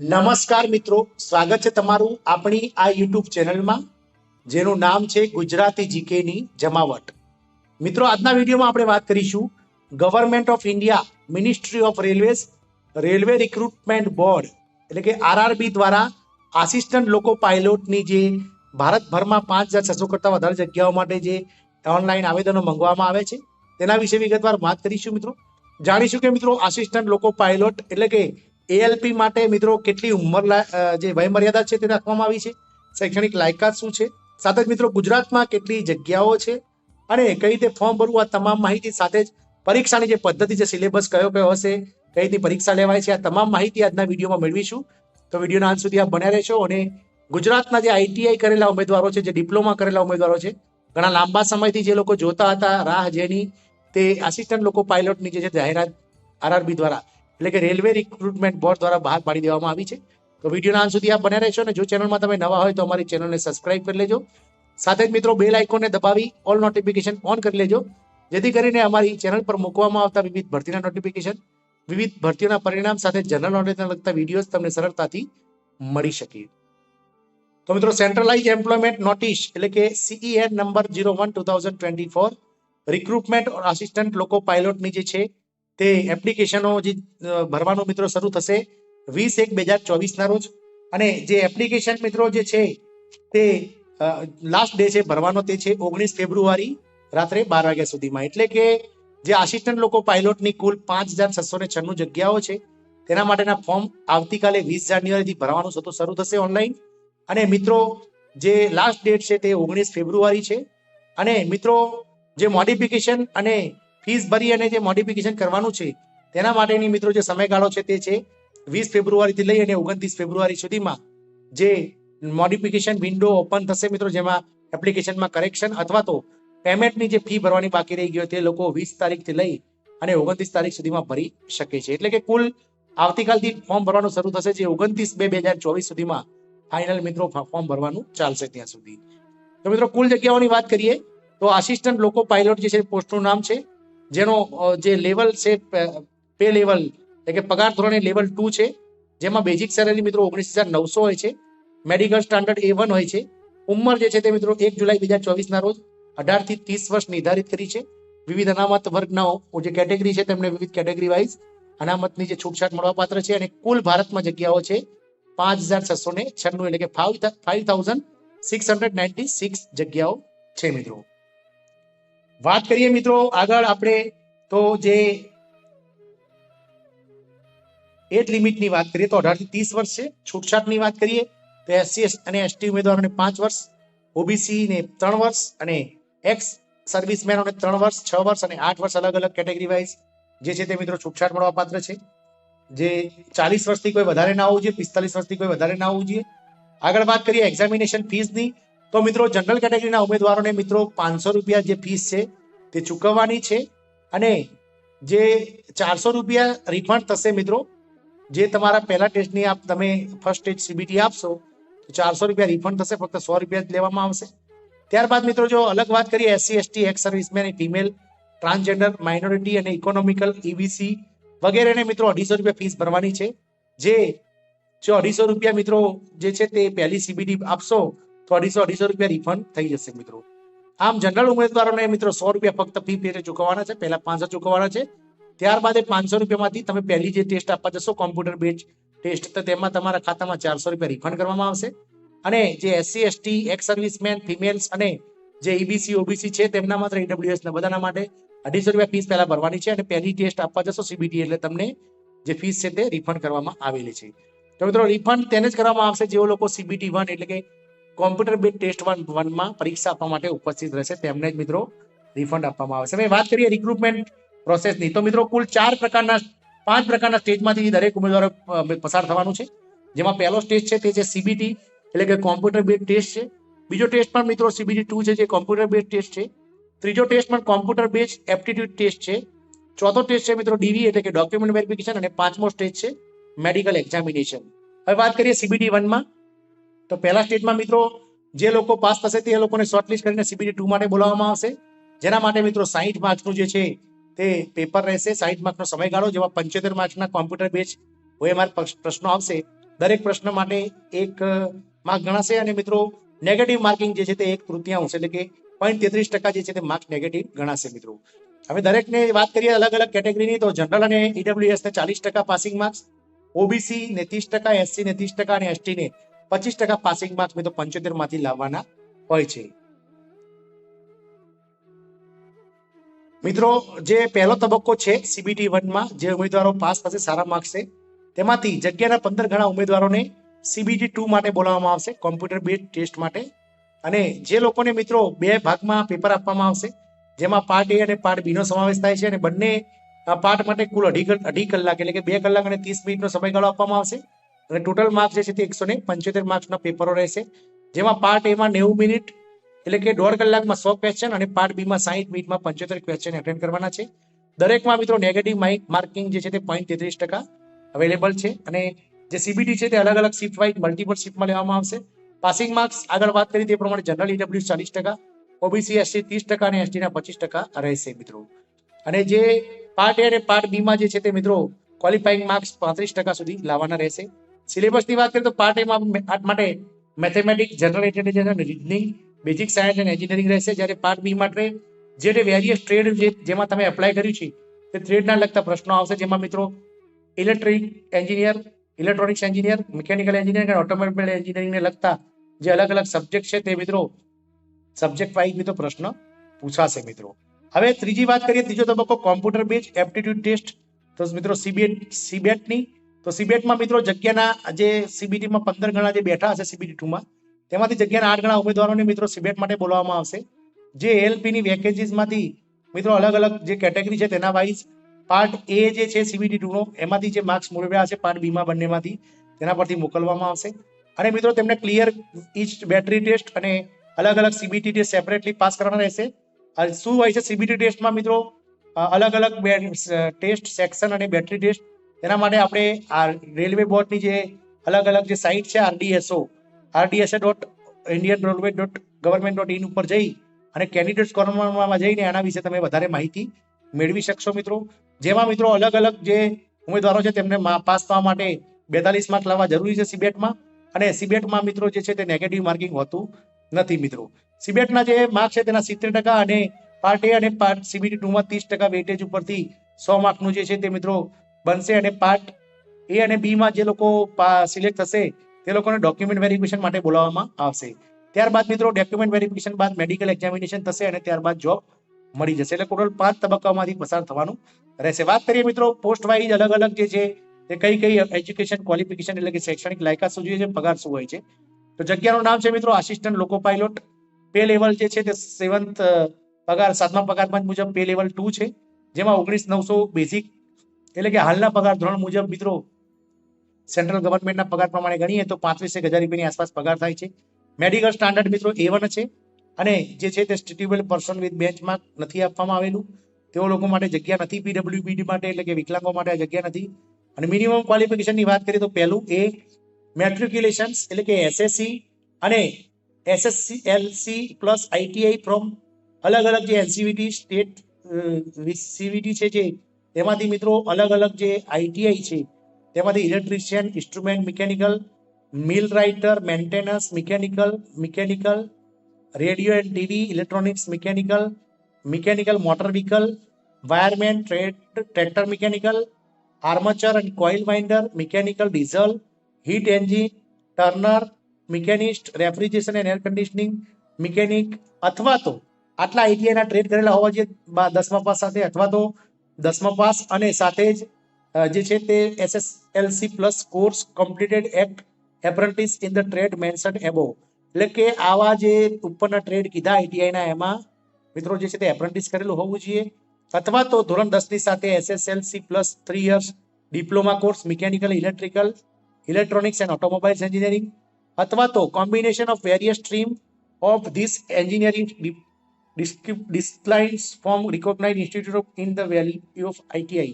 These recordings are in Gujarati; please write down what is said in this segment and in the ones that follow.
નમસ્કાર મિત્રો, સ્વાગત છે તમારું આપણી આ યુટ્યુબ ચેનલમાં જેનું નામ છે ગુજરાતી જીકેની જમાવટ. મિત્રો, આજના વિડીયોમાં આપણે વાત કરીશું government of India ministry of railways railway recruitment board એટલે કે આરઆરબી દ્વારા આસિસ્ટન્ટ લોકો પાયલોટની જે ભારતભરમાં 5,600 કરતાં વધારે જગ્યાઓ માટે જે ઓનલાઈન આવેદનો મંગાવવામાં આવે છે તેના વિશે વિગતવાર વાત કરીશું. મિત્રો, જાણીશું કે મિત્રો આસિસ્ટન્ટ લોકો પાયલોટ એટલે કે એએલપી માટે મિત્રો કેટલી ઉંમર જે વયમર્યાદા છે તે રાખવામાં આવી છે, શૈક્ષણિક લાયકાત શું છે, સાથે જ મિત્રો ગુજરાતમાં કેટલી જગ્યાઓ છે અને કઈ રીતે ફોર્મ ભરવું, આ તમામ માહિતી સાથે જ પરીક્ષાની જે પદ્ધતિ છે, સિલેબસ કયો કયો હશે, કઈ રીતે પરીક્ષા લેવાય છે, આ તમામ માહિતી આજના વિડીયોમાં મેળવીશું. તો વિડીયોના અંત સુધી આપ બન્યા રહેશો. અને ગુજરાતના જે આઈટીઆઈ કરેલા ઉમેદવારો છે, જે ડિપ્લોમા કરેલા ઉમેદવારો છે, ઘણા લાંબા સમયથી જે લોકો જોતા હતા રાહ જેની, તે આસિસ્ટન્ટ લોકો પાયલોટની જે જાહેરાત આરઆરબી દ્વારા એટલે કે રેલવે રિક્રુટમેન્ટ બોર્ડ દ્વારા બહાર પાડી દેવામાં આવી છે. તો વિડીયોના અંત સુધી આપ બન્યા રહેશો. અને જો ચેનલમાં તમે નવા હોય તો અમારી ચેનલને સબસ્ક્રાઇબ કરી લેજો. સાથે જ મિત્રો બેલ આઇકોનને દબાવી ઓલ નોટિફિકેશન ઓન કરી લેજો, જેથી કરીને અમારી ચેનલ પર મૂકવામાં આવતા વિવિધ ભરતીના નોટિફિકેશન, વિવિધ ભરતીઓના પરિણામ સાથે જનરલ નોલેજને લગતા વિડીયોઝ તમને સરળતાથી મળી શકે. તો મિત્રો, સેન્ટ્રલાઇઝ એમ્પ્લોયમેન્ટ નોટિસ એટલે કે CEN નંબર 01/2024 રિક્રુટમેન્ટ આસિસ્ટન્ટ લોકો પાયલોટની જે છે તે એપ્લિકેશનો જે ભરવાનું મિત્રો શરૂ થશે 20/1/2024 રોજ. અને જે એપ્લિકેશન મિત્રો જે છે તે લાસ્ટ ડે છે ભરવાનો તે છે 19 ફેબ્રુઆરી રાત્રે 12 વાગ્યા સુધીમાં. એટલે કે જે આસિસ્ટન્ટ લોકો પાયલોટની કુલ 5,696 જગ્યાઓ છે તેના માટેના ફોર્મ આવતીકાલે 20 જાન્યુઆરીથી ભરવાનું શરૂ થશે ઓનલાઈન. અને મિત્રો જે લાસ્ટ ડેટ છે તે 19 ફેબ્રુઆરી છે. અને મિત્રો જે મોડિફિકેશન અને ફીસ ભરી અને જે મોડિફિકેશન કરવાનું છે તેના માટેની મિત્રો જે સમયગાળો છે તે છે 20 ફેબ્રુઆરીથી લઈ અને 29 ફેબ્રુઆરી સુધીમાં જે મોડિફિકેશન વિન્ડો ઓપન થશે મિત્રો, જેમાં એપ્લિકેશનમાં કરેક્શન અથવા તો પેમેન્ટની જે ફી ભરવાની બાકી રહી ગઈ તે લોકો 20 તારીખથી લઈ અને 29 તારીખ સુધીમાં ભરી શકે છે. એટલે કે કુલ આવતીકાલથી ફોર્મ ભરવાનું શરૂ થશે, જે 29/2/2024 સુધીમાં ફાઇનલ મિત્રો ફોર્મ ભરવાનું ચાલશે ત્યાં સુધી. તો મિત્રો કુલ જગ્યાઓની વાત કરીએ તો આસિસ્ટન્ટ લોકો પાયલોટ જે છે પોસ્ટનું નામ છે, જેનો જે લેવલ છે પે લેવલ એટલે કે પગાર ધોરણે લેવલ 2 છે, જેમાં બેઝિક સેલેરી મિત્રો 19,900 હોય છે, મેડિકલ સ્ટાન્ડર્ડ A1 હોય છે. ઉંમર જે છે તે મિત્રો 1 જુલાઈ 2024 ના રોજ 18 થી 30 વર્ષ નિર્ધારિત કરી છે. વિવિધ અનામત વર્ગના જે કેટેગરી છે તેમને વિવિધ કેટેગરી વાઇઝ અનામતની જે છૂટછાટ મળવાપાત્ર છે. અને કુલ ભારતમાં જગ્યાઓ છે 5,696 એટલે કે 5,696 જગ્યાઓ છે. મિત્રો વાત કરીએ મિત્રો આગળ આપણે તો જે એજ લિમિટની વાત કરીએ તો 18 થી 30 વર્ષ છે. છૂટછાટની વાત કરીએ તો SC અને ST ઉમેદવારોને 5 વર્ષ, ઓબીસી ને 3 વર્ષ અને એક્સ સર્વિસમેનોને 3 વર્ષ, 6 વર્ષ અને 8 વર્ષ અલગ અલગ કેટેગરી વાઇઝ જે છે તે મિત્રો છૂટછાટ મળવા પાત્ર છે. જે 40 વર્ષથી કોઈ વધારે ના હોવું જોઈએ, 45 વર્ષથી કોઈ વધારે ના હોવું જોઈએ. આગળ વાત કરીએ એક્ઝામિનેશન ફીસની તો મિત્રો જનરલ કેટેગરીના ઉમેદવારોને મિત્રો 500 રૂપિયા જે ફીસ છે તે ચૂકવવાની છે. અને જે 400 રૂપિયા રિફંડ થશે મિત્રો, જે તમારા પહેલા ટેસ્ટની તમે ફર્સ્ટ ટેસ્ટ CBT આપશો તો 400 રૂપિયા રિફંડ થશે, ફક્ત 100 રૂપિયા જ લેવામાં આવશે. ત્યારબાદ મિત્રો જો અલગ વાત કરીએ SC ST x servicemen, female, transgender, minority અને ઇકોનોમિકલ EBC વગેરેને મિત્રો 250 રૂપિયા ફીસ ભરવાની છે. જે 250 રૂપિયા મિત્રો જે છે તે પહેલી CBT આપશો તો 250 રૂપિયા રિફંડ થઈ જશે મિત્રો. આમ જનરલ ઉમેદવારોને મિત્રો 100 રૂપિયા ફક્ત ફી પેટે ચૂકવવાના છે, પહેલા 500 ચૂકવવાના છે. ત્યારબાદ એ 500 રૂપિયામાંથી તમે પહેલી જે ટેસ્ટ આપવા જશો કોમ્પ્યુટર બેઝ ટેસ્ટ, તો તેમાં તમારા ખાતામાં 400 રૂપિયા રિફંડ કરવામાં આવશે. અને જે SC ST x servicemen, females અને જે EBC OBC છે તેમના માત્ર AWS ના બધાના માટે 250 રૂપિયા ફીસ પહેલા ભરવાની છે. અને પહેલી ટેસ્ટ આપવા જશો CBT એટલે તમને જે ફીસ છે તે રિફંડ કરવામાં આવેલી છે. તો મિત્રો રિફંડ તેને જ કરવામાં આવશે જેઓ લોકો CBT 1 એટલે કે કોમ્પ્યુટર બેઝ ટેસ્ટ 1 માં પરીક્ષા આપવા માટે ઉપસ્થિત રહેશે તેમને જ મિત્રો રિફંડ આપવામાં આવશે. હવે વાત કરીએ રિક્રુટમેન્ટ પ્રોસેસની તો મિત્રો કુલ 5 પ્રકારના સ્ટેજમાંથી દરેક ઉમેદવારો પસાર થવાનું છે. જેમાં પહેલો સ્ટેજ છે તે છે CBT એટલે કે કોમ્પ્યુટર બેઝ ટેસ્ટ છે. બીજો ટેસ્ટ પણ મિત્રો CBT 2 છે, જે કોમ્પ્યુટર બેઝ ટેસ્ટ છે. ત્રીજો ટેસ્ટ પણ કોમ્પ્યુટર બેઝ એપ્ટિટ્યુડ ટેસ્ટ છે. ચોથો ટેસ્ટ છે મિત્રો DV એટલે કે ડોક્યુમેન્ટ વેરિફિકેશન. અને પાંચમો સ્ટેજ છે મેડિકલ એક્ઝામિનેશન. હવે વાત કરીએ CBT 1 માં તો પહેલા સ્ટેજમાં મિત્રો જે લોકો પાસ થશે તે લોકોને શોર્ટલિસ્ટ કરીને CBT 2 માટે બોલાવવામાં આવશે, જેના માટે મિત્રો 60 માર્ક્સનું જે છે તે પેપર રહેશે. 60 માર્ક્સનો સમયગાળો, જેમાં 75 માર્ક્સના કોમ્પ્યુટર બેઝ OMR પ્રશ્નો આવશે દરેક પ્રશ્ન માટે 1 માર્ક ગણાશે અને મિત્રો નેગેટિવ માર્કિંગ જે છે તે 1/3 એટલે કે 0.33% જે છે તે માર્ક્સ નેગેટિવ ગણાશે મિત્રો. હવે દરેકને વાત કરીએ અલગ અલગ કેટેગરીની, તો જનરલ અને ઈડબ્લ્યુએસ ને 40% પાસિંગ માર્ક્સ, ઓબીસી ને 30%, એસસી ને 30% અને એસટી ને 25% પાસિંગ માર્ક્સ મિત્રો 75 માંથી લાવવાના હોય છે. મિત્રો જે પહેલો તબક્કો છે સીબીટી 1 માં જે ઉમેદવારો પાસ થશે સારા માર્ક્સે, તેમાંથી જગ્યાના 15 ગણા ઉમેદવારોને સીબીટી 2 માટે બોલાવવામાં આવશે, કોમ્પ્યુટર બેઝ ટેસ્ટ માટે. અને જે લોકોને મિત્રો 2 ભાગમાં પેપર આપવામાં આવશે, જેમાં પાર્ટ એ અને પાર્ટ બી નો સમાવેશ થાય છે, અને બંને પાર્ટ માટે કુલ અઢી કલાક એટલે કે 2 કલાક અને 30 મિનિટનો સમયગાળો આપવામાં આવશે. અને ટોટલ માર્ક્સ જે છે તે 175 માર્ક્સના પેપરો રહેશે, જેમાં પાર્ટ એમાં 90 મિનિટ એટલે કે 1.5 કલાકમાં 100 ક્વેશ્ચન અને પાર્ટ બી માં 60 મિનિટમાં 75 ક્વેશ્ચન એટેન્ડ કરવાના છે. દરેકમાં મિત્રો નેગેટિવ માર્કિંગ જે છે તે 0.33% અવેલેબલ છે. અને જે સીબીટી છે તે અલગ અલગ શિફ્ટ વાઇઝ મલ્ટિપલ શિફ્ટમાં લેવામાં આવશે. પાસિંગ માર્ક્સ આગળ વાત કરી તે પ્રમાણે જનરલ ઈડબ્લ્યુ 40%, ઓબીસી એસસી 30% અને એસટી ના 25% રહેશે મિત્રો. અને જે પાર્ટ એ અને પાર્ટ બી માં જે છે તે મિત્રો ક્વોલિફાઈંગ માર્ક્સ 35% સુધી લાવવાના રહેશે. સિલેબસની વાત કરીએ તો પાર્ટ એ માટે મેથેમેટિક્સ, જનરલ ઇન્ટેલિજન્સ અને રીઝનિંગ, બેઝિક સાયન્સ અને એન્જિનિયરિંગ રહેશે. જ્યારે પાર્ટ બી માટે જે વેરિયસ ટ્રેડ જેમાં તમે એપ્લાય કર્યું છે તે ટ્રેડના લગતા પ્રશ્નો આવશે, જેમાં મિત્રો electric engineer, electronics engineer, mechanical engineering અને ઓટોમોબાઈલ એન્જિનિયરિંગને લગતા જે અલગ અલગ સબ્જેક્ટ છે તે મિત્રો સબ્જેક્ટ વાઇઝ મિત્રો પ્રશ્ન પૂછાશે મિત્રો. હવે ત્રીજી વાત કરીએ, ત્રીજો તબક્કો કોમ્પ્યુટર બેઝ એપ્ટિટ્યુડ ટેસ્ટ, તો મિત્રો સીબેટની. તો સીબેટમાં મિત્રો જગ્યાના જે સીબીટીમાં 15 ગણા જે બેઠા હશે સીબીટી 2 માં, તેમાંથી જગ્યાના 8 ગણા ઉમેદવારોને મિત્રો સીબેટ માટે બોલાવવામાં આવશે. જે એલપીની વેકેન્સીઝમાંથી મિત્રો અલગ અલગ જે કેટેગરી છે તેના વાઇઝ પાર્ટ એ જે છે સીબીટી 2 નો એમાંથી જે માર્ક્સ મેળવ્યા હશે પાર્ટ બી માં બંનેમાંથી તેના પરથી મોકલવામાં આવશે. અને મિત્રો તેમને ક્લિયર ઈચ બેટરી ટેસ્ટ અને અલગ અલગ સીબીટી ટેસ્ટ સેપરેટલી પાસ કરવાના રહેશે. શું હોય છે સીબીટી ટેસ્ટમાં મિત્રો અલગ અલગ ટેસ્ટ સેક્શન અને બેટરી ટેસ્ટ, તેના માટે આપણે આ રેલવે બોર્ડની જે અલગ અલગ જે સાઇટ છે RDSA.indian-railway.government.in ઉપર જઈ અને કેન્ડિડેટ્સ કોર્નરમાં જઈને આના વિશે તમે વધારે માહિતી મેળવી શકશો મિત્રો. જેમાં મિત્રો અલગ અલગ જે ઉમેદવારો છે તેમને પાસ થવા માટે 42 માર્ક લાવવા જરૂરી છે સીબેટમાં. અને સીબેટમાં મિત્રો જે છે તે નેગેટિવ માર્કિંગ હોતું નથી મિત્રો. સીબેટના જે માર્ક છે તેના 70% અને પાર્ટ એ અને પાર્ટ સીબીટી 2 માં 30% વેટેજ ઉપરથી 100 માર્કનું જે છે તે મિત્રો બનશે. અને પાર્ટ એ અને બી માં જે લોકો સિલેક્ટ થશે તે લોકોને ડોક્યુમેન્ટ વેરિફિકેશન માટે બોલાવવામાં આવશે. ત્યારબાદ મિત્રો ડોક્યુમેન્ટ વેરિફિકેશન બાદ મેડિકલ એક્ઝામિનેશન થશે અને ત્યારબાદ જોબ મળી જશે. એટલે ટોટલ 5 તબક્કામાંથી પસાર થવાનું રહેશે. વાત કરીએ મિત્રો પોસ્ટ વાઇઝ અલગ અલગ જે છે તે કઈ એજ્યુકેશન ક્વોલિફિકેશન એટલે કે શૈક્ષણિક લાયકાત શું જોઈએ છે, પગાર શું હોય છે. તો જગ્યાનું નામ છે મિત્રો આસિસ્ટન્ટ લોકો પાયલોટ. પે લેવલ જે છે તે 7th પગાર 7મા પગાર પંચ મુજબ પે લેવલ 2 છે, જેમાં 19,900 બેઝિક એટલે કે હાલના પગાર ધોરણ મુજબ મિત્રો સેન્ટ્રલ ગવર્મેન્ટના પગાર પ્રમાણે ગણીએ તો 35,000 રૂપિયાની આસપાસ પગાર થાય છે. મેડિકલ સ્ટાન્ડર્ડ મિત્રો A1 છે. અને જે છે તે સ્ટેટેબલ પર્સન વિથ બેન્ચમાર્ક નથી આપવામાં આવેલું, તેઓ લોકો માટે જગ્યા નથી. પીડબ્લ્યુબીડી માટે એટલે કે વિકલાંગો માટે આ જગ્યા નથી. અને મિનિમમ ક્વોલિફિકેશનની વાત કરીએ તો પહેલું એ મેટ્રિક્યુલેશન્સ એટલે કે એસએસસી અને એસએસએલસી પ્લસ આઈટીઆઈ ફ્રોમ અલગ અલગ જે એનસીવીટી સ્ટેટ સીવીટી છે જે તેમાંથી મિત્રો અલગ અલગ જે આઈટીઆઈ છે તેમાંથી electrician, instrument mechanical, millwright, maintenance mechanical, radio and TV, electronics mechanical motor vehicle, wireman, tractor mechanical, armature અને coil winder, mechanical diesel, heat engine, turner, machinist, refrigeration and air conditioning mechanic, અથવા તો આટલા આઈટીઆઈના ટ્રેડ કરેલા હોવા જોઈએ 10મા પાસ સાથે, અથવા તો 10મા પાસ અને સાથે જ જે છે તે SSLC plus course completed act apprentice in the trade mentioned above. એટલે કે આવા જે ઉપરના ટ્રેડ કીધા આઈટીઆઈના એમાં મિત્રો જે છે તે એપ્રેન્ટિસ કરેલું હોવું જોઈએ, અથવા તો ધોરણ 10 ની સાથે SSLC plus 3 years diploma course mechanical, electrical, electronics and automobiles engineering, અથવા તો combination of various stream of this engineering disciplines from recognized institute in the value of ITI.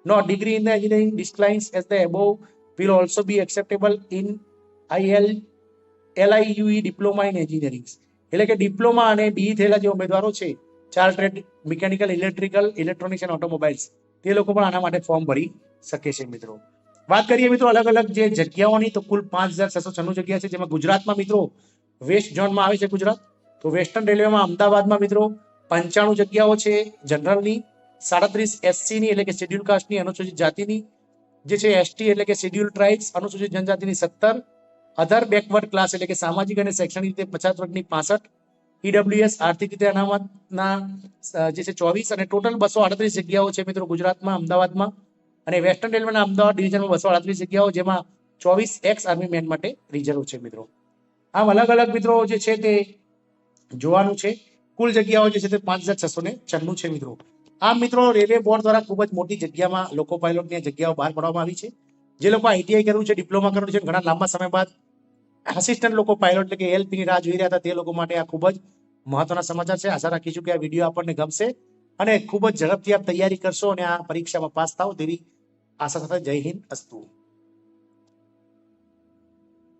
No degree in the engineering disciplines as the above will also be acceptable in LIUE diploma in engineering. એટલે કે ડિપ્લોમા અને બી થયેલા જે ઉમેદવારો છે 4 trade mechanical, electrical, electronics and automobiles તે લોકો પણ આના માટે ફોર્મ ભરી શકે છે મિત્રો. વાત કરીએ મિત્રો અલગ અલગ જે જગ્યાઓની, તો કુલ 5,696 જગ્યા છે, જેમાં ગુજરાતમાં મિત્રો વેસ્ટ ઝોનમાં આવે છે ગુજરાત. તો વેસ્ટર્ન રેલવેમાં અમદાવાદમાં મિત્રો 95 જગ્યાઓ છે જનરલની, 37 એસસીની એટલે કે શેડ્યુલ કાસ્ટની અનુસૂચિત જાતિની, જે છે એસટી એટલે કે શેડ્યુલ ટ્રાઇબ્સ અનુસૂચિત જનજાતિની 17, અધર બેકવર્ડ ક્લાસ એટલે કે સામાજિક અને શૈક્ષણિક રીતે પછાત વર્ગની 65, ઈડબ્લ્યુએસ આર્થિક રીતે અનામતના જે છે 24, અને ટોટલ 238 જગ્યાઓ છે મિત્રો ગુજરાતમાં અમદાવાદમાં. અને વેસ્ટર્ન રેલવેના અમદાવાદ ડિવિઝનમાં 238 જગ્યાઓ, જેમાં 24 એક્સ આર્મી મેન માટે રિઝર્વ છે મિત્રો. આમ અલગ અલગ મિત્રો જે છે તે જોવાનું છે. કુલ જગ્યાઓ જે છે તે 5,696 છે મિત્રો. આમ મિત્રો રેલવે બોર્ડ દ્વારા ખૂબ જ મોટી જગ્યામાં લોકો પાયલોટની જગ્યાઓ બહાર પાડવામાં આવી છે. જે લોકો આઈટીઆઈ કરવું છે, ડિપ્લોમા કરવું છે, ઘણા લાંબા સમય બાદ આસિસ્ટન્ટ લોકો પાયલોટ એટલે કે એલપીની રાહ જોઈ રહ્યા હતા, તે લોકો માટે આ ખૂબ જ મહત્વના સમાચાર છે. આશા રાખીશું કે આ વિડીયો આપણને ગમશે અને ખૂબ જ ઝડપથી આપ તૈયારી કરશો અને આ પરીક્ષામાં પાસ થાવ તેવી આશા સાથે જય હિન્દ અસ્તુ.